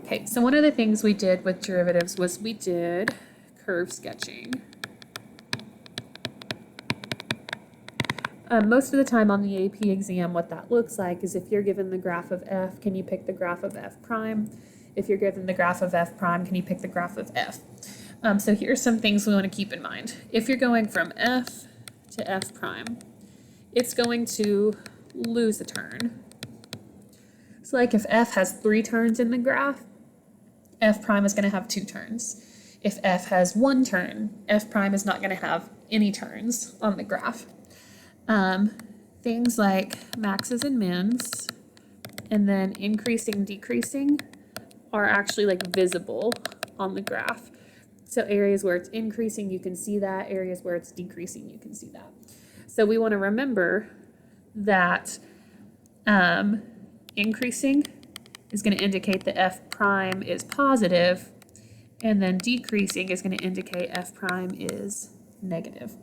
Okay, so one of the things we did with derivatives was we did curve sketching. Most of the time on the AP exam, what that looks like is if you're given the graph of f, can you pick the graph of f prime? If you're given the graph of f prime, can you pick the graph of f? So here's some things we want to keep in mind. If you're going from f to f prime, it's going to lose a turn. So like if f has 3 turns in the graph, f prime is going to have 2 turns. If f has 1 turn, f prime is not going to have any turns on the graph. Things like maxes and mins, and then increasing, decreasing are actually like visible on the graph. So areas where it's increasing, you can see that. Areas where it's decreasing, you can see that. So we want to remember that increasing is going to indicate that f prime is positive, and then decreasing is going to indicate f prime is negative.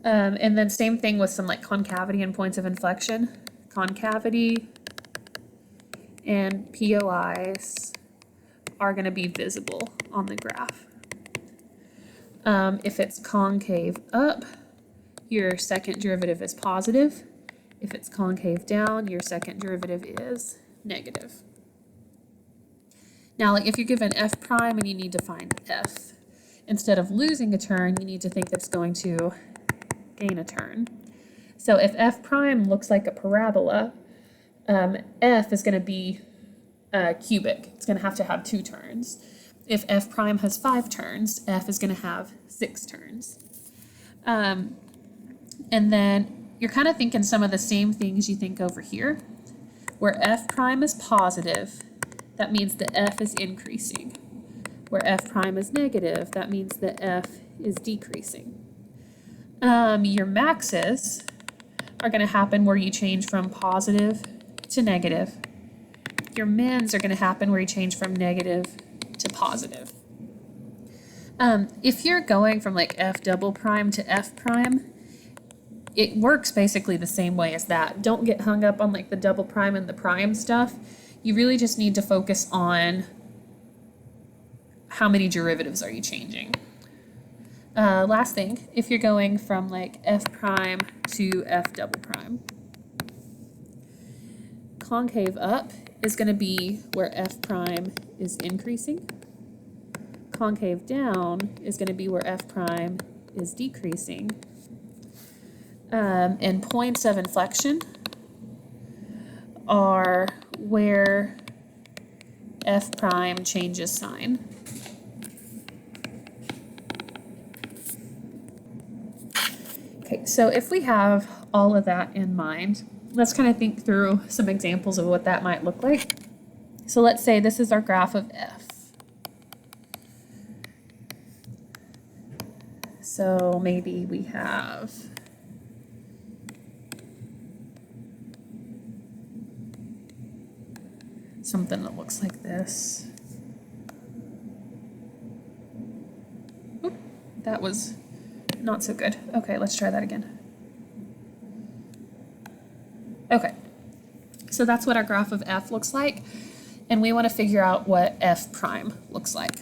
And then same thing with some like concavity and points of inflection. Concavity and POIs are going to be visible on the graph. If it's concave up, your second derivative is positive. If it's concave down, your second derivative is negative. Now, like if you're given f prime and you need to find f, instead of losing a turn, you need to think that's going to gain a turn. So if f prime looks like a parabola, f is going to be cubic. It's going to have 2 turns. If f prime has 5 turns, f is going to have 6 turns. And then you're kind of thinking some of the same things you think over here. Where f prime is positive, that means that f is increasing. Where f prime is negative, that means that f is decreasing. Your maxes are going to happen where you change from positive to negative. Your mins are going to happen where you change from negative to positive. If you're going from like f double prime to f prime, it works basically the same way as that. Don't get hung up on like the double prime and the prime stuff. You really just need to focus on how many derivatives are you changing. Last thing, if you're going from like f prime to f double prime, concave up is going to be where f prime is increasing. Concave down is going to be where f prime is decreasing. And points of inflection are where f prime changes sign. Okay, so if we have all of that in mind, let's kind of think through some examples of what that might look like. So let's say this is our graph of f. So maybe we have something that looks like this. Oop, that was not so good. Okay, let's try that again. Okay, so that's what our graph of f looks like, and we want to figure out what f prime looks like.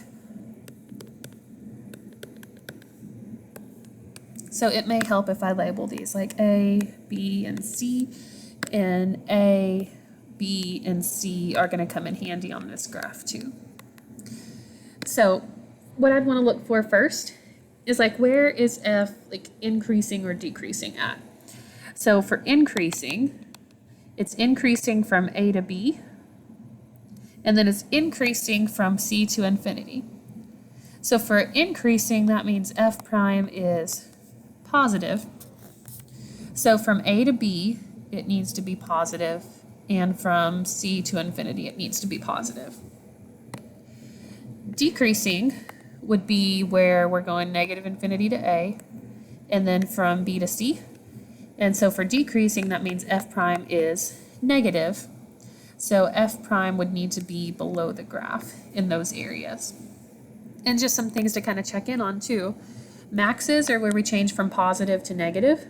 So it may help if I label these like A, B, and C, and A, B, and C are going to come in handy on this graph too. So what I'd want to look for first is like where is f like increasing or decreasing at? So for increasing, it's increasing from A to B, and then it's increasing from C to infinity. So for increasing, that means f prime is positive. So from A to B, it needs to be positive, and from C to infinity, it needs to be positive. Decreasing would be where we're going negative infinity to A, and then from B to C. And so for decreasing, that means f prime is negative. So f prime would need to be below the graph in those areas. And just some things to kind of check in on too. Maxes are where we change from positive to negative.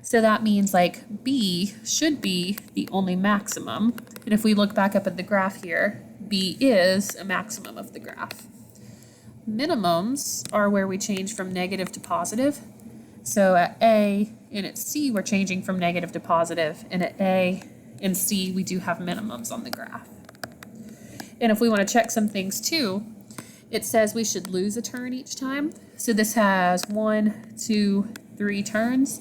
So that means like B should be the only maximum And if we look back up at the graph here, B is a maximum of the graph. Minimums are where we change from negative to positive. So at A and at C, we're changing from negative to positive, and at A and C, we do have minimums on the graph. And if we want to check some things too, it says we should lose a turn each time. So this has 1, 2, 3 turns,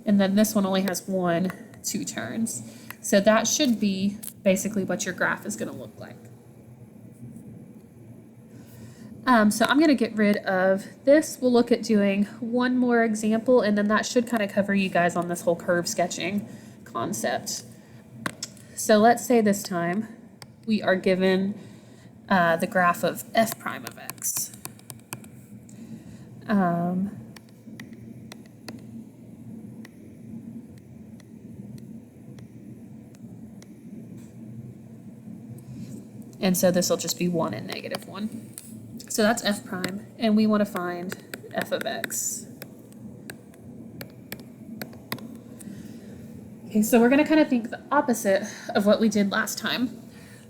and then this one only has 1, 2 turns. So that should be basically what your graph is going to look like. So I'm going to get rid of this. We'll look at doing one more example, and then that should kind of cover you guys on this whole curve sketching concept. So let's say this time we are given the graph of f prime of x. And so this will just be 1 and negative 1. So that's f prime, and we want to find f of x. Okay, so we're going to kind of think the opposite of what we did last time.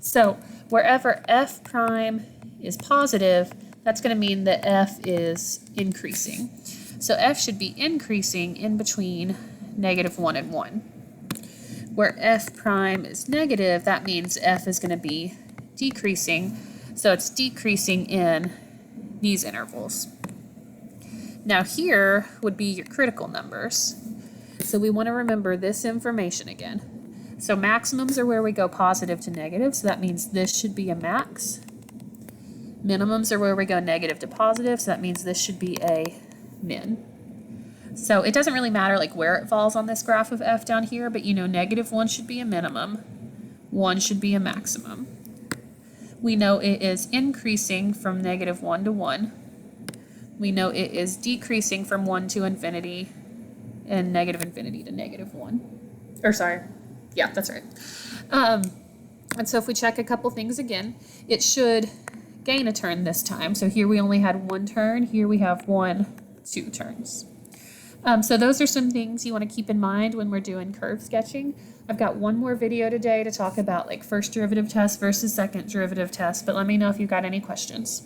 So wherever f prime is positive, that's going to mean that f is increasing. So f should be increasing in between negative 1 and 1. Where f prime is negative, that means f is going to be decreasing. So it's decreasing in these intervals. Now here would be your critical numbers. So we want to remember this information again. So maximums are where we go positive to negative, so that means this should be a max. Minimums are where we go negative to positive, so that means this should be a min. So it doesn't really matter like where it falls on this graph of f down here, but you know negative 1 should be a minimum, 1 should be a maximum. We know it is increasing from negative 1 to 1. We know it is decreasing from 1 to infinity and negative infinity to negative 1. Or sorry, yeah, that's right. And so if we check a couple things again, it should gain a turn this time. So here we only had 1 turn, here we have 1, 2 turns. So those are some things you want to keep in mind when we're doing curve sketching. I've got one more video today to talk about like first derivative test versus second derivative test, but let me know if you've got any questions.